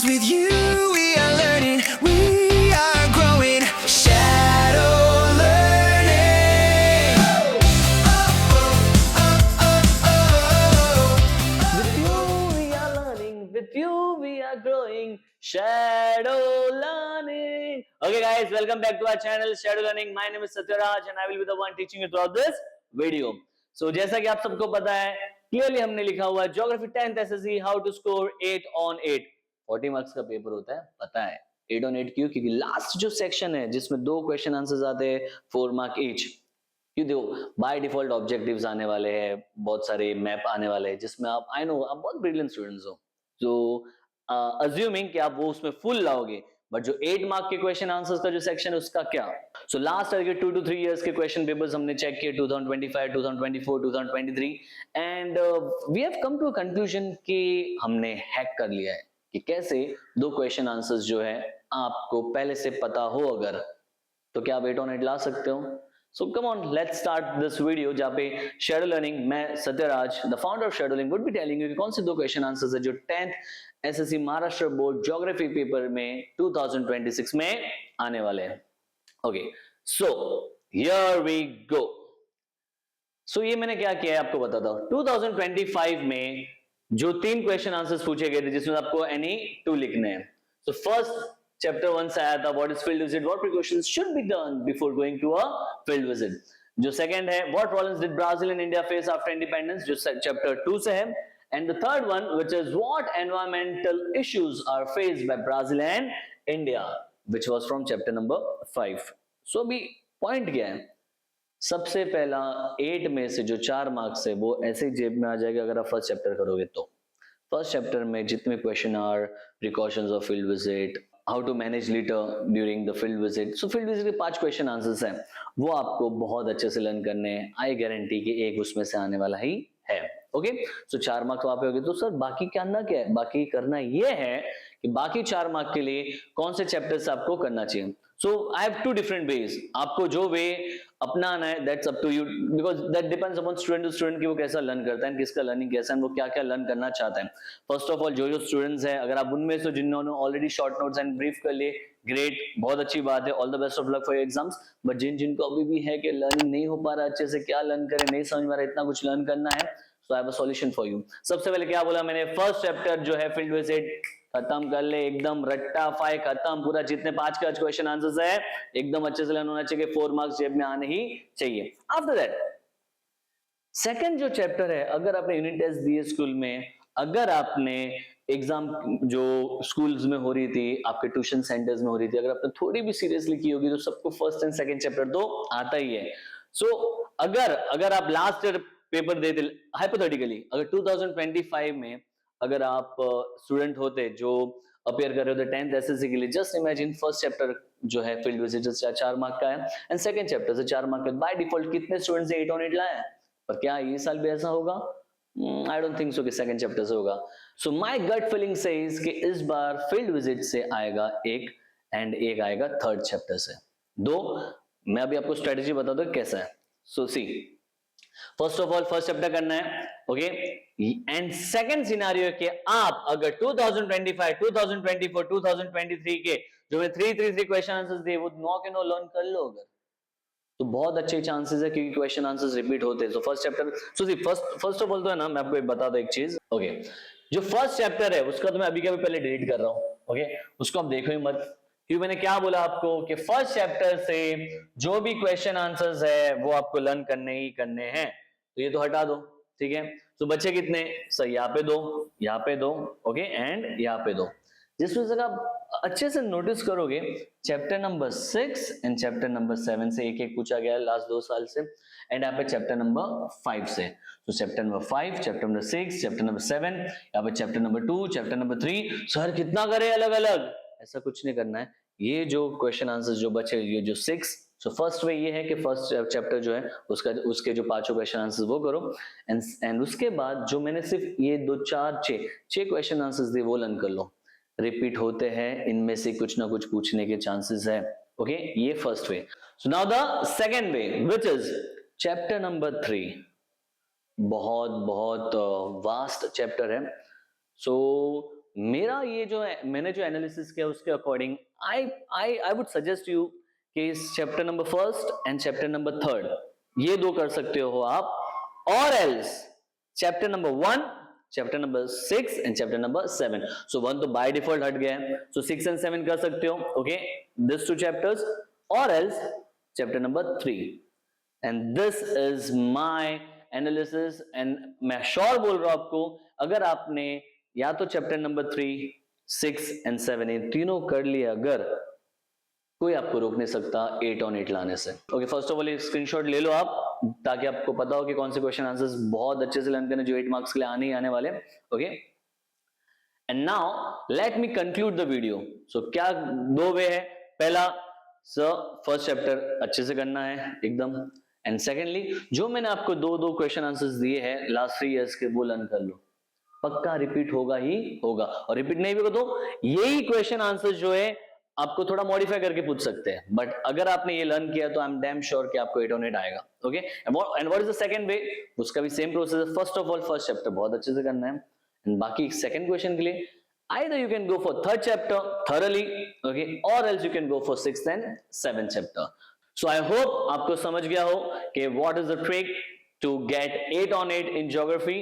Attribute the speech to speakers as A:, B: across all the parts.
A: with you we are learning, we are growing. Shadow learning.
B: With you we are learning, with you we are growing. Shadow learning. Okay guys, welcome back to our channel Shadow Learning. My name is Satyaraj and I will be the one teaching you throughout this video. So जैसा कि आप सबको पता है, clearly हमने लिखा हुआ है geography 10th SSC how to score 8 on 8. 40 marks का पेपर होता है, पता है. 8 on 8 क्यों? क्योंकि लास्ट जो सेक्शन है जिसमें 2 क्वेश्चन आंसर्स आते हैं 4 मार्क ईच. क्यों? देखो बाय डिफॉल्ट ऑब्जेक्टिव्स आने वाले हैं, बहुत सारे मैप आने वाले हैं जिसमें आप आई नो आप बहुत ब्रिलियंट स्टूडेंट्स हो, तो अज्यूमिंग कि आप वो उसमें फुल लाओगे, बट जो 8 मार्क के क्वेश्चन आंसर्स का जो सेक्शन है उसका क्या? सो लास्ट ईयर के 2 to 3 इयर्स के क्वेश्चन पेपर्स हमने चेक किए 2025, 2024, 2023 and we have come to a conclusion कि हमने हैक कर लिया है कि कैसे 2 क्वेश्चन आंसर्स जो है आपको पहले से पता हो अगर, तो क्या आप 8 on 8 ला सकते हो? So come on, let's start this video जहाँ पे Shadow Learning, मैं Satyaraj, the founder of Shadow Learning, would be telling you कि कौन से 2 क्वेश्चन आंसर्स है जो 10th SSC Maharashtra board geography paper में 2026 में आने वाले हैं. Okay, so here we go. So ये मैंने क्या किया है आपको बताता हूँ. 2025 में जो 3 क्वेश्चन आंसर्स पूछे गए थे जिसमें आपको any 2 लिखने हैं. So first चैप्टर 1 से आया था what is field visit, what precautions should be done before going to a field visit. जो सेकंड है what problems did Brazil and India face after independence, जो चैप्टर 2 से है. And the third one which is what environmental issues are faced by Brazil and India, which was from chapter number 5. So अभी point क्या है, सबसे पहला 8 में से जो 4 मार्क्स है वो ऐसे ही जेब में आ जाएगा अगर आप फर्स्ट चैप्टर करोगे तो. फर्स्ट चैप्टर में जितने question are precautions of field visit, how to manage litter during the field visit, so field visit के 5 क्वेश्चन आंसर्स हैं, वो आपको बहुत अच्छे से लर्न करने हैं. आई गारंटी कि एक उसमें से आने वाला ही है. ओके, सो 4 मार्क्स वहां पे हो गए. तो सर बाकी करना क्या है? बाकी करना ये है कि बाकी 4 मार्क के लिए कौन से चैप्टर्स आपको करना चाहिए. So I have 2 different ways. आपको जो वे अपनाना है that's up to you, because that depends upon student to student कि वो कैसा लर्न करता है, किसका लर्निंग कैसा है, वो क्या क्या लर्न करना चाहता है. फर्स्ट ऑफ ऑल जो स्टूडेंट्स है, अगर आप उनमें से जिन्होंने already short notes and brief कर लिए, ग्रेट, बहुत अच्छी बात है, all the best of luck for your exams. But जिनको अभी भी है कि लर्निंग नहीं हो पा रहा अच्छे से, क्या लर्न करें नहीं समझ में आ रहा, इतना कुछ लर्न करना है, so I have a solution for you. सबसे पहले क्या बोला मैंने, फर्स्ट चैप्टर जो है फील्ड विजिट खत्म कर ले, एकदम रट्टा फाई खत्म, पूरा जितने 5 के क्वेश्चन आंसर्स है एकदम अच्छे से लर्न होना चाहिए, 4 मार्क्स जेब में आने ही चाहिए. आफ्टर दैट सेकंड जो चैप्टर है, अगर आपने यूनिट टेस्ट दिए स्कूल में, अगर आपने एग्जाम जो स्कूल्स में हो रही थी, आपके ट्यूशन सेंटर्स में हो रही थी, अगर आपने थोड़ी भी सीरियसली की होगी तो सबको फर्स्ट एंड सेकंड चैप्टर तो आता ही है. सो अगर आप लास्ट ईयर पेपर देते, हाइपोथेटिकली अगर 2025 में अगर आप स्टूडेंट होते जो अपियर कर रहे होते 10th एसएससी के लिए, जस्ट इमेजिन फर्स्ट चैप्टर जो है फील्ड विजिट 4 मार्क का है एंड सेकंड चैप्टर से 4 मार्क का, बाय डिफॉल्ट कितने स्टूडेंट्स 8 on 8 लाए हैं. पर क्या ये साल भी ऐसा होगा? आई डोंट थिंक सो कि सेकंड चैप्टर से होगा. So my gut feeling says कि इस बार फील्ड विजिट से आएगा एक एंड एक आएगा थर्ड चैप्टर से. 2 मैं अभी आपको स्ट्रेटजी बता दूं कैसा है. So see, first of all first chapter करना है, ओके, एंड सेकंड सिनेरियो के आप अगर 2025, 2024, 2023 के जो मैं 333 क्वेश्चन आंसर्स दिए वो 9 के 9 लर्न कर लो अगर, तो बहुत अच्छे चांसेस है क्योंकि क्वेश्चन आंसर्स रिपीट होते हैं. So first chapter, so see first of all तो है ना, मैं आपको बता दूं एक चीज, ओके, जो फर्स्ट चैप्टर है उसका तो मैं अभी के अभी पहले डिलीट कर रहा हूं, ओके, उसको आप देखो ही मत, क्योंकि मैंने क्या बोला आपको कि फर्स्ट चैप्टर से जो भी क्वेश्चन आंसर्स है वो आपको लर्न करने ही करने हैं, तो ये तो हटा दो, ठीक है. तो बच्चे कितने सर, यहाँ पे 2, यहाँ पे 2, ओके, एंड यहाँ पे 2. जिस वजह से आप अच्छे से नोटिस करोगे chapter number 6 and chapter number 7 से एक पूछा गया है लास्ट 2 साल से, एंड यहाँ पे चैप्टर नंबर 5 से. तो chapter number 5, chapter number 6, chapter number 7, यहाँ पे chapter number 2, chapter number 3. Sir कितना करे अलग अलग, ऐसा कुछ नहीं करना है. ये जो क्वेश्चन आंसर जो बचे, ये जो 6, सो फर्स्ट वे ये है कि फर्स्ट चैप्टर जो है उसके जो 5 क्वेश्चन आंसर्स वो करो, एंड उसके बाद जो मैंने सिर्फ ये 2 4 6 क्वेश्चन आंसर्स दिए वो लर्न कर लो. रिपीट होते हैं, इनमें से कुछ ना कुछ पूछने के चांसेस है, ओके, ये first way. So now the second way which is chapter number 3. बहुत वास्ट चैप्टर है. सो मेरा ये जो है, मैंने जो एनालिसिस किया उसके according I would suggest you कि chapter number first and chapter number third ये दो कर सकते हो आप, और else chapter number 1, chapter number 6 and chapter number 7. So 1 तो बाय डिफॉल्ट हट गया है, सो 6 एंड 7 कर सकते हो. ओके, दिस टू चैप्टर्स, और else chapter number 3. And this is my analysis. And मैं श्योर बोल रहा हूं आपको, अगर आपने या तो चैप्टर नंबर 3, 6 एंड 7 ये तीनों कर लिया, अगर कोई आपको रोक नहीं सकता 8 on 8 लाने से. ओके, फर्स्ट ऑफ ऑल एक स्क्रीनशॉट ले लो आप, ताकि आपको पता हो कि कौन से क्वेश्चन आंसर्स बहुत अच्छे से लर्न करने जो 8 मार्क्स के लिए आने ही आने वाले. Okay, and now let me conclude the video. So क्या दो वे है, पहला सर फर्स्ट चैप्टर अच्छे से करना है एकदम, एंड सेकेंडली जो मैंने आपको दो क्वेश्चन आंसर्स दिए हैं लास्ट 3 years के वो लर्न कर लो. पक्का रिपीट होगा ही होगा, और रिपीट नहीं भी हो तो यही क्वेश्चन आंसर जो है आपको थोड़ा मॉडिफाई करके पूछ सकते हैं, बट अगर आपने ये लर्न किया तो आई एम डैम श्योर कि आपको 8 on 8 आएगा. Okay, and what is the second वे, उसका भी सेम प्रोसेस है. First of all first chapter बहुत अच्छे से करना है, एंड बाकी सेकंड क्वेश्चन के लिए either you can go for third chapter thoroughly, okay, or else you can go for 6th and 7th chapter. So I hope आपको समझ गया हो कि what is the trick to get 8 on 8 in geography.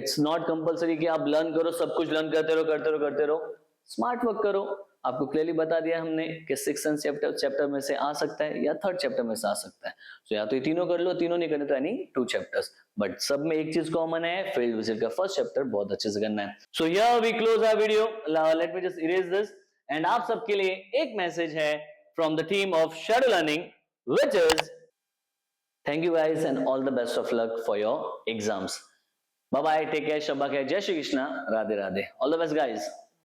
B: It's not compulsory कि आप learn करो, सब कुछ लर्न करते रहो. स्मार्ट वर्क करो. आपको क्लियरली बता दिया हमने कि 6th and 7th चैप्टर में से आ सकता है या 3rd चैप्टर में से आ सकता है. सो या तो ये तीनों कर लो, तीनों नहीं करने तो यानी 2 चैप्टर्स, बट सब में एक चीज कॉमन है, फील्ड विजिट का फर्स्ट चैप्टर बहुत अच्छे से करना है. So here we close our video. Let me just erase this. And आप सबके लिए एक मैसेज है from the team of Shadow Learning, which is thank you guys and all the best of luck for your exams. Bye bye, take care, शब्बा खैर, जय Shri Krishna, Radhe Radhe, all the best guys.